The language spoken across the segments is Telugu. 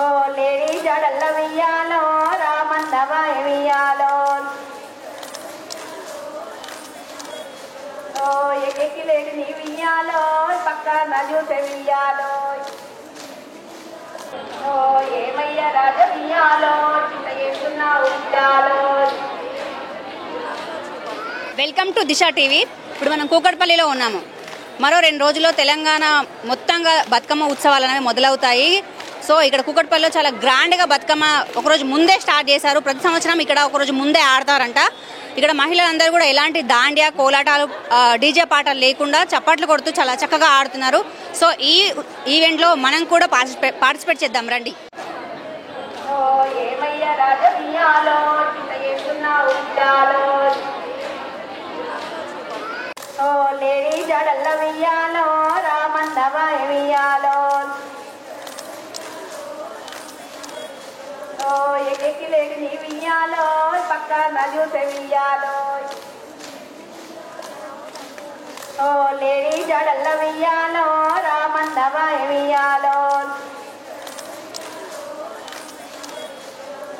ఓ లేడీ జడల్ల వియ్యాలో రామన్నవ వియ్యాలో ఓ ఎక్కి లేడి నీ వియ్యాలో పక్కన చూసే వియ్యాలో ఓ ఏమయ్య రాజ వియ్యాలో చింత చేస్తున్నా ఉయ్యాలో. Welcome to Disha TV. ఇప్పుడు మనం కూకట్పల్లిలో ఉన్నాము. మరో 2 రోజుల్లో తెలంగాణ మొత్తంగా బతుకమ్మ ఉత్సవాలు అనేవి మొదలవుతాయి. సో ఇక్కడ కూకట్పల్లిలో చాలా గ్రాండ్గా బతుకమ్మ ఒకరోజు ముందే స్టార్ట్ చేశారు. ప్రతి సంవత్సరం ఇక్కడ ఒకరోజు ముందే ఆడతారంట. ఇక్కడ మహిళలందరూ కూడా ఎలాంటి దాండియా కోలాటాలు డీజే పాటలు లేకుండా చప్పట్లు కొడుతూ చాలా చక్కగా ఆడుతున్నారు. సో ఈ ఈవెంట్లో మనం కూడా పార్టిసిపేట్ చేద్దాం రండి. ఓ లేడీ జడల్ల వియ్యాలో రామన్నవ వియ్యాలో ఓ ఎక్కి లేడి నీ వియ్యాలో పక్కన చూసే వియ్యాలో ఓ లేడీ జడల్ల వియ్యాలో రామన్నవ వియ్యాలో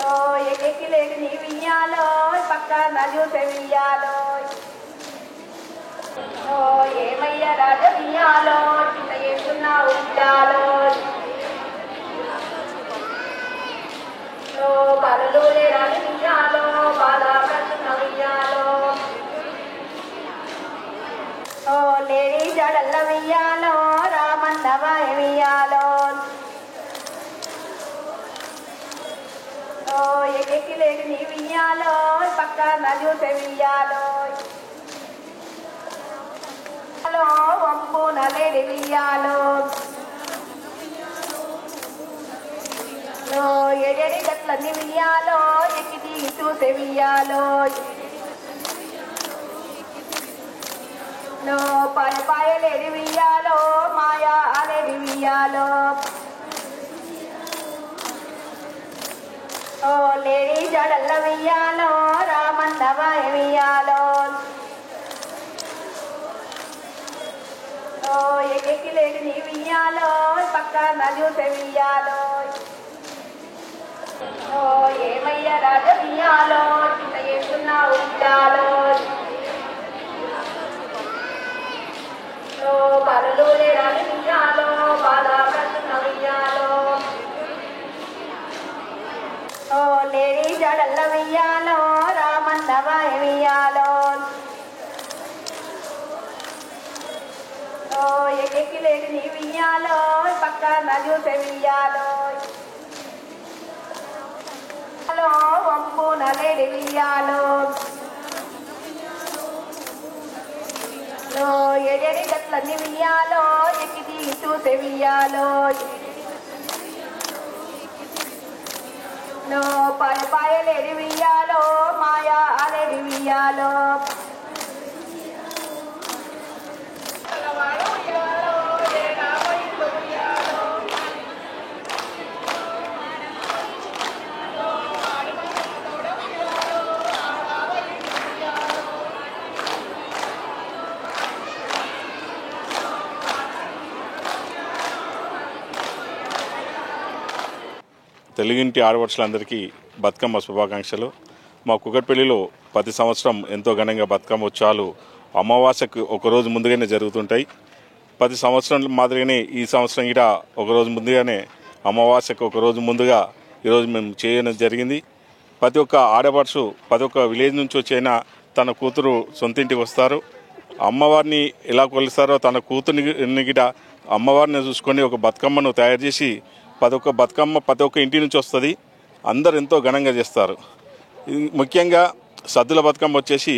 ఓ ఎక్కి లేడి నీ వియ్యాలో పక్కన చూసే వియ్యాలో ఓ ఏమయ్య రాజ వియ్యాలో చింత చేస్తున్నా ఉయ్యాలో ఓ కలలు లేరాని వియ్యాలో బాధపడుతున్న వియ్యాలో ఓ లేడీ జడల్ల వియ్యాలో రామన్నవ వియ్యాలో ఓ ఎక్కి లేడి నీ వియ్యాలో పక్కన చూసే వియ్యాలో వంపున లేడి వియ్యాలో ఎడెడి గట్లన్నీ వియ్యాలో ఎక్కి దిగి చూసే వియ్యాలో పాయలేడి వియ్యాలో మాయా లేడి వియ్యాలో ఓ లేడీ జడల్ల వియ్యాలో రామన్నవ వియ్యాలో ఓ ఎక్కి లేడి నీ వియ్యాలో పక్కన చూసే వియ్యాలో ఓ ఏమయ్య రాజ వియ్యాలో చింత చేస్తున్నా ఉయ్యాలో ఓ కలలు లేరాని వియ్యాలో బాధపడుతున్న వియ్యాలో ఓ లేడీ జడల్ల వియ్యాలో రామన్నవ వియ్యాలో ఓ ఎక్కి లేడి నీ వియ్యాలో పక్కన చూసే వియ్యాలో వంపున లేడి వియ్యాలో ఎడెడి గట్లన్నీ వియ్యాలో ఎక్కి దిగి చూసే వియ్యాలో పాయలేడి వియ్యాలో మాయా లేడి వియ్యాలో తెలుగింటి ఆడపడుచులందరికీ బతుకమ్మ శుభాకాంక్షలు. మా కూకట్పల్లిలో ప్రతి సంవత్సరం ఎంతో ఘనంగా బతుకమ్మ ఉత్సవాలు అమావాస్యకు ఒకరోజు ముందుగానే జరుగుతుంటాయి. ప్రతి సంవత్సరం మాదిరిగానే ఈ సంవత్సరం కూడా ఒకరోజు ముందుగానే అమావాస్యకు ఒకరోజు ముందుగా ఈరోజు మేము చేయడం జరిగింది. ప్రతి ఒక్క ఆడపడుచు ప్రతి ఒక్క విలేజ్ నుంచి వచ్చైనా తన కూతురు సొంతింటికి వస్తారు. అమ్మవారిని ఎలా కొలుస్తారో తన కూతురిని గిట అమ్మవారిని చూసుకొని ఒక బతుకమ్మను తయారు చేసి ప్రతి ఒక్క బతుకమ్మ ప్రతి ఒక్క ఇంటి నుంచి వస్తుంది. అందరు ఎంతో ఘనంగా చేస్తారు. ముఖ్యంగా సద్దుల బతుకమ్మ వచ్చేసి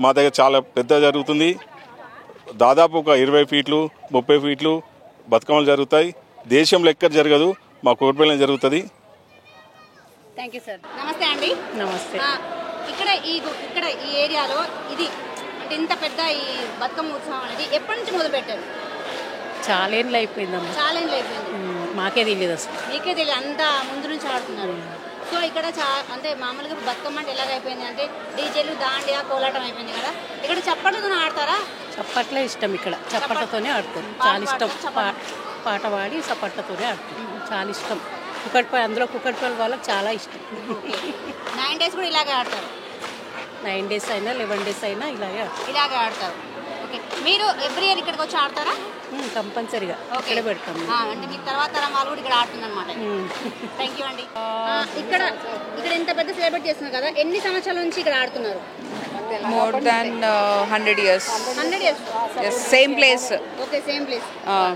మా దగ్గర చాలా పెద్ద జరుగుతుంది. దాదాపు ఒక 20 ఫీట్లు 30 ఫీట్లు బతుకమ్మలు జరుగుతాయి. దేశంలో ఎక్కడ జరగదు, మా కూకట్పల్లిలో జరుగుతుంది. Thank you sir. నమస్తే అండి. నమస్తే. ఇక్కడ ఈ ఏరియాలో ఇది అంటే ఇంత పెద్ద ఈ బతుకమ్మ ఉత్సవం అనేది ఎప్పటి నుంచి మొదలు పెట్టారు? చాలా ఏళ్ళు అయిపోయిందమ్మా. చాలా ఏళ్ళు అయిపోయింది. మాకే తెలియదు అసలు. మీకే తెలియదు, అంత ముందు నుంచి ఆడుతున్నారు. సో ఇక్కడ అంటే మామూలుగా బతుకమ్మ అంటే ఎలాగైపోయింది అంటే డీజేలు దాండియా కోలాటం అయిపోయింది కదా, ఇక్కడ చప్పట్లతో ఆడతారా? చప్పట్లే ఇష్టం, ఇక్కడ చప్పట్లతోనే ఆడుతారు. చాలా ఇష్టం. పాట పాడి చప్పట్లతోనే ఆడుతారు. చాలా ఇష్టం. కుక్కట్పల్లి అందులో కుక్కట్పల్లి వాళ్ళకి చాలా ఇష్టం. 9 days కూడా ఇలాగే ఆడతారు? 9 days అయినా 11 days అయినా ఇలాగే ఇలాగే ఆడతారు. ఓకే, మీరు ఎవ్రీ ఇయర్ ఇక్కడికి వచ్చి ఆడతారా? కంపల్సరీగా ఇక్కడే పెడతాం. అంటే మీ తర్వాత తరం వాళ్ళు కూడా ఇక్కడ ఆడుతుందన్నమాట. థ్యాంక్ యూ అండి. ఇక్కడ ఎంత పెద్ద సెలబ్రేట్ చేస్తున్నారు కదా, ఎన్ని సంవత్సరాల నుంచి ఇక్కడ ఆడుతున్నారు? More than 100 years. 100 years. Yes, same place. Okay, same place.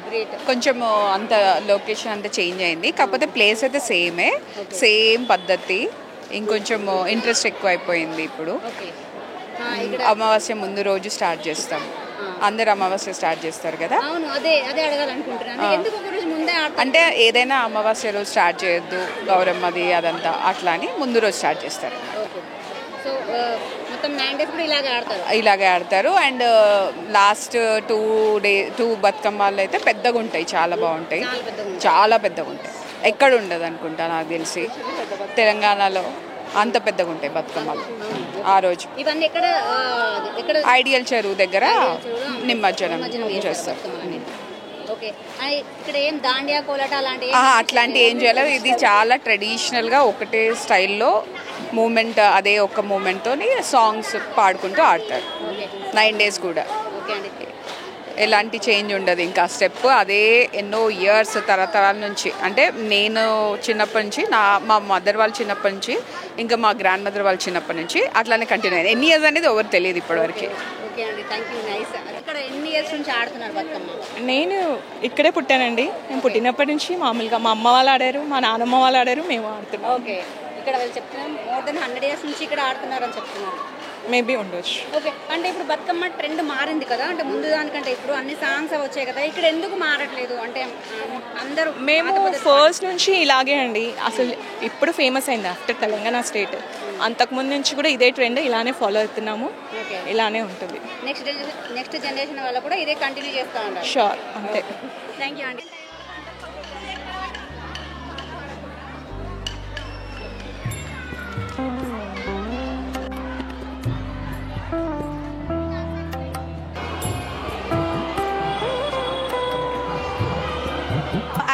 Great. కొంచెం అంత లొకేషన్ అంతా చేంజ్ అయింది, కాకపోతే ప్లేస్ అయితే సేమే, సేమ్ పద్ధతి. ఇంకొంచెం ఇంట్రెస్ట్ ఎక్కువ అయిపోయింది ఇప్పుడు. ఓకే, అమావాస్య ముందు రోజు స్టార్ట్ చేస్తాం. అందరు అమావాస్య స్టార్ట్ చేస్తారు కదా. అవును, అదే అడగాలనుకుంటున్నాను. ఎందుకు ఒక రోజు ముందే ఆడతారు? అంటే ఏదైనా అమావాస్య రోజు స్టార్ట్ చేయొద్దు, గౌరమ్మది అదంతా అట్లా అని ముందు రోజు స్టార్ట్ చేస్తారు. ఓకే, సో మొత్తం 9 days కూడా ఇలాగే ఆడతారు. అండ్ లాస్ట్ 2 బతుకమ్మలు అయితే పెద్దగా ఉంటాయి, చాలా బాగుంటాయి, చాలా పెద్దగా ఉంటాయి. ఎక్కడ ఉండదు అనుకుంటా నాకు తెలిసి తెలంగాణలో అంత పెద్దగా ఉంటాయి బతుకమ్మలు ఆ రోజు. ఇవన్నీ ఎక్కడ? ఐడియల్ చెరువు దగ్గర నిమజ్జనం చేస్తారు. ఓకే, ఇక్కడ ఏం దాండియా కోలాట అట్లాంటి ఏం చేయలేదు. ఇది చాలా ట్రెడిషనల్గా ఒకటే స్టైల్లో మూమెంట్, అదే ఒక్క మూమెంట్తోని సాంగ్స్ పాడుకుంటూ ఆడతారు 9 days కూడా. ఓకే అండి, ఎలాంటి చేంజ్ ఉండదు. ఇంకా స్టెప్ అదే ఎన్నో ఇయర్స్ తరతరాల నుంచి, అంటే నేను చిన్నప్పటి నుంచి, మా మదర్ వాళ్ళు చిన్నప్పటి నుంచి, ఇంకా మా గ్రాండ్ మదర్ వాళ్ళు చిన్నప్పటి నుంచి అట్లానే కంటిన్యూ అయింది. ఎన్ని ఇయర్స్ అనేది ఎవరు తెలియదు ఇప్పటివరకు. ఓకే అండి, థ్యాంక్ యూ. నైస్. ఇక్కడ ఎన్ని ఇయర్స్ నుంచి ఆడుతున్నారు బతుకమ్మ? నేను ఇక్కడే పుట్టానండి. నేను పుట్టినప్పటి నుంచి మామూలుగా మా అమ్మ వాళ్ళు ఆడారు, మా నాన్నమ్మ వాళ్ళు ఆడారు, మేము ఆడుతున్నాం. ఓకే, ఇక్కడ వాళ్ళు చెప్తున్నాం మోర్ దెన్ 100 years నుంచి ఇక్కడ ఆడుతున్నారని చెప్తున్నారు. మేబీ ఉండొచ్చు. ఓకే, అంటే ఇప్పుడు బతుకమ్మ ట్రెండ్ మారింది కదా, అంటే ముందు దానికంటే ఇప్పుడు అన్ని సాంగ్స్ వచ్చాయి కదా, ఇక్కడ ఎందుకు మారట్లేదు? అంటే అందరూ మేము ఫస్ట్ నుంచి ఇలాగే అండి. అసలు ఇప్పుడు ఫేమస్ అయింది ఆఫ్టర్ తెలంగాణ స్టేట్. అంతకుముందు నుంచి కూడా ఇదే ట్రెండ్ ఇలానే ఫాలో అవుతున్నాము. ఇలానే ఉంటుంది. నెక్స్ట్ జనరేషన్ వాళ్ళు కూడా ఇదే కంటిన్యూ చేస్తూ ఉంటారు. షూర్, అంతే. థ్యాంక్ యూ అండి.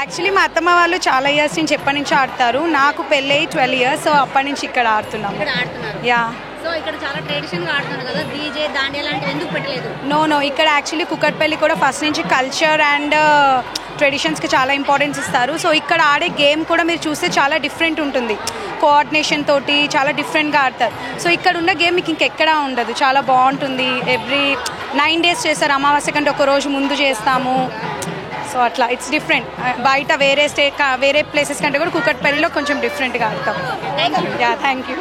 యాక్చువల్లీ మా అత్తమ్మ వాళ్ళు చాలా ఇయర్స్ నుంచి ఎప్పటి నుంచి ఆడతారు. నాకు పెళ్ళి 12 years, సో అప్పటి నుంచి ఇక్కడ ఆడుతున్నాము. యా, సో ఇక్కడ చాలా ట్రెడిషన్గా ఆడుతున్నారు కదా, డీజే దాండియా లాంటివి ఎందుకు పెట్టలేదు? నో, ఇక్కడ యాక్చువల్లీ కుక్కట్పల్లి కూడా ఫస్ట్ నుంచి కల్చర్ అండ్ ట్రెడిషన్స్కి చాలా ఇంపార్టెన్స్ ఇస్తారు. సో ఇక్కడ ఆడే గేమ్ కూడా మీరు చూస్తే చాలా డిఫరెంట్ ఉంటుంది, కోఆర్డినేషన్ తోటి చాలా డిఫరెంట్గా ఆడతారు. సో ఇక్కడ ఉన్న గేమ్ మీకు ఇంకెక్కడా ఉండదు, చాలా బాగుంటుంది. ఎవ్రీ 9 days చేస్తారు, అమావాస్య కంటే ఒక రోజు ముందు చేస్తాము. సో అట్లా ఇట్స్ డిఫరెంట్. బయట వేరే ప్లేసెస్ కంటే కూడా కుక్కట్పల్లిలో కొంచెం డిఫరెంట్గా ఆడతాం. Yeah, thank you.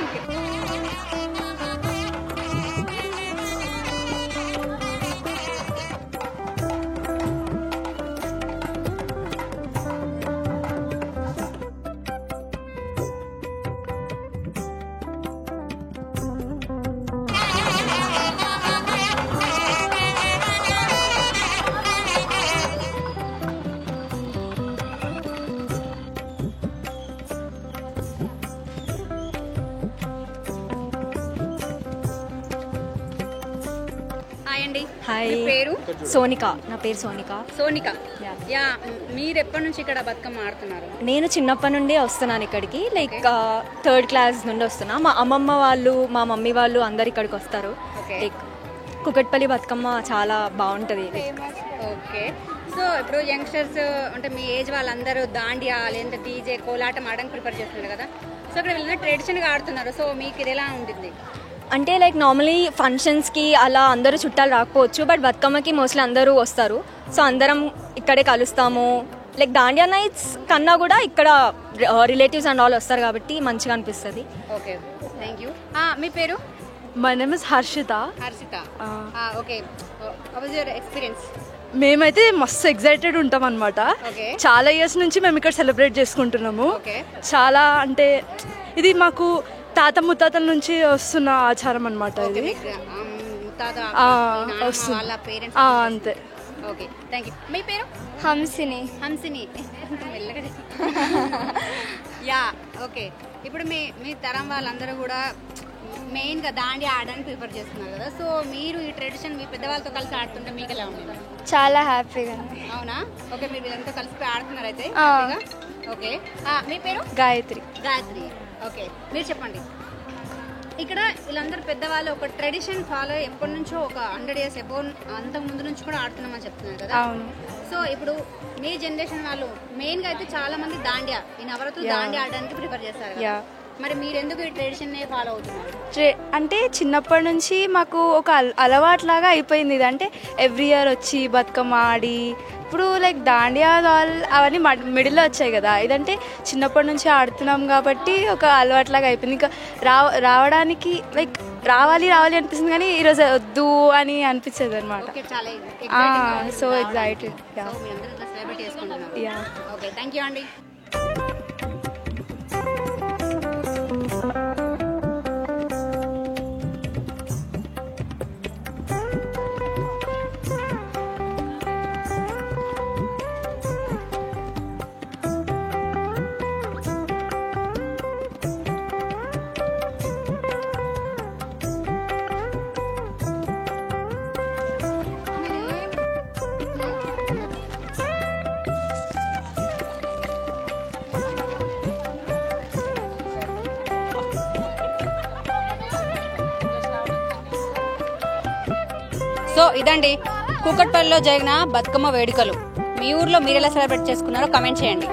హాయ్, పేరు? సోనిక. నా పేరు సోనిక. సోనిక. యా, మీరు ఎప్పటి నుంచి ఇక్కడ బతుకమ్మ ఆడుతున్నారు? నేను చిన్నప్పటి నుండి వస్తున్నాను ఇక్కడికి. లైక్ 3rd class నుండి వస్తున్నా. మా అమ్మమ్మ వాళ్ళు, మా మమ్మీ వాళ్ళు అందరు ఇక్కడికి వస్తారు. లైక్ కుకట్పల్లి బతుకమ్మ చాలా బాగుంటుంది. ఓకే, సో ఇప్పుడు యంగ్స్టర్స్ అంటే మీ ఏజ్ వాళ్ళందరూ దాండియా లేదా డీజే కోలాటం ఆడడానికి ప్రిఫర్ చేస్తున్నారు కదా, సో ఇక్కడ వీళ్ళందరూ ట్రెడిషన్గా ఆడుతున్నారు. సో మీకు ఇది ఎలా ఉంటుంది? అంటే లైక్ నార్మలీ ఫంక్షన్స్కి అలా అందరూ చుట్టాలు రాకపోవచ్చు, బట్ బతుకమ్మకి మోస్ట్లీ అందరూ వస్తారు. సో అందరం ఇక్కడే కలుస్తాము. లైక్ దాండియా నైట్స్ కన్నా కూడా ఇక్కడ రిలేటివ్స్ అండ్ ఆల్ వస్తారు కాబట్టి మంచిగా అనిపిస్తుంది. Okay, thank you. మీ పేరు? My name is Harshitha. Okay, how was your experience? మేమైతే మస్తు ఎక్సైటెడ్ ఉంటాం అనమాట. చాలా ఇయర్స్ నుంచి మేము ఇక్కడ సెలబ్రేట్ చేసుకుంటున్నాము. చాలా అంటే ఇది మాకు తాత ముత్తాతల నుంచి వస్తున్న ఆచారం అనమాట. ఇది అంతే. Okay, thank you. మీ పేరు? హంసిని. హంసిని, యా. ఓకే, ఇప్పుడు మీ తరం వాళ్ళందరూ కూడా మెయిన్గా దాండియా ఆడడానికి ప్రిఫర్ చేస్తున్నారు కదా, సో మీరు ఈ ట్రెడిషన్ మీ పెద్దవాళ్ళతో కలిసి ఆడుతుంటే మీకు ఎలా ఉంది? చాలా హ్యాపీగా. అవునా? ఓకే, మీరు వీళ్ళంతా కలిసి ఆడుతున్నారు అయితే. ఓకే, మీ పేరు? గాయత్రి. గాయత్రి. ఓకే, మీరు చెప్పండి. ఇక్కడ వీళ్ళందరూ పెద్దవాళ్ళు ఒక ట్రెడిషన్ ఫాలో ఎప్పటి నుంచో ఒక 100 years అంతకు ముందు నుంచి కూడా ఆడుతున్నామని చెప్తున్నారు కదా. అవును. సో ఇప్పుడు మీ జనరేషన్ వాళ్ళు మెయిన్గా అయితే చాలా మంది దాండియా, ఈ నవరాత్రులు దాండియా ఆడడానికి ప్రిఫర్ చేస్తారు కదా. మరి మీరు ఎందుకు ఈ ట్రెడిషన్ ఫాలో అవుతున్నారు? అంటే చిన్నప్పటి నుంచి మాకు ఒక అలవాట్లాగా అయిపోయింది ఇది. అంటే ఎవ్రీ ఇయర్ వచ్చి బతుకమ్మ ఆడి, ఇప్పుడు లైక్ దాండియా అవన్నీ మిడిల్లో వచ్చాయి కదా. ఇదంటే చిన్నప్పటి నుంచి ఆడుతున్నాం కాబట్టి ఒక అలవాట్లాగా అయిపోయింది. ఇంకా రావడానికి లైక్ రావాలి అనిపిస్తుంది, కానీ ఈరోజు వద్దు అని అనిపించేది అనమాట. So excited. Okay, thank you అండి. సో ఇదండి కూకట్పల్లిలో జరిగిన బతుకమ్మ వేడుకలు. మీ ఊర్లో మీరు ఎలా సెలబ్రేట్ చేసుకున్నారో కమెంట్ చేయండి.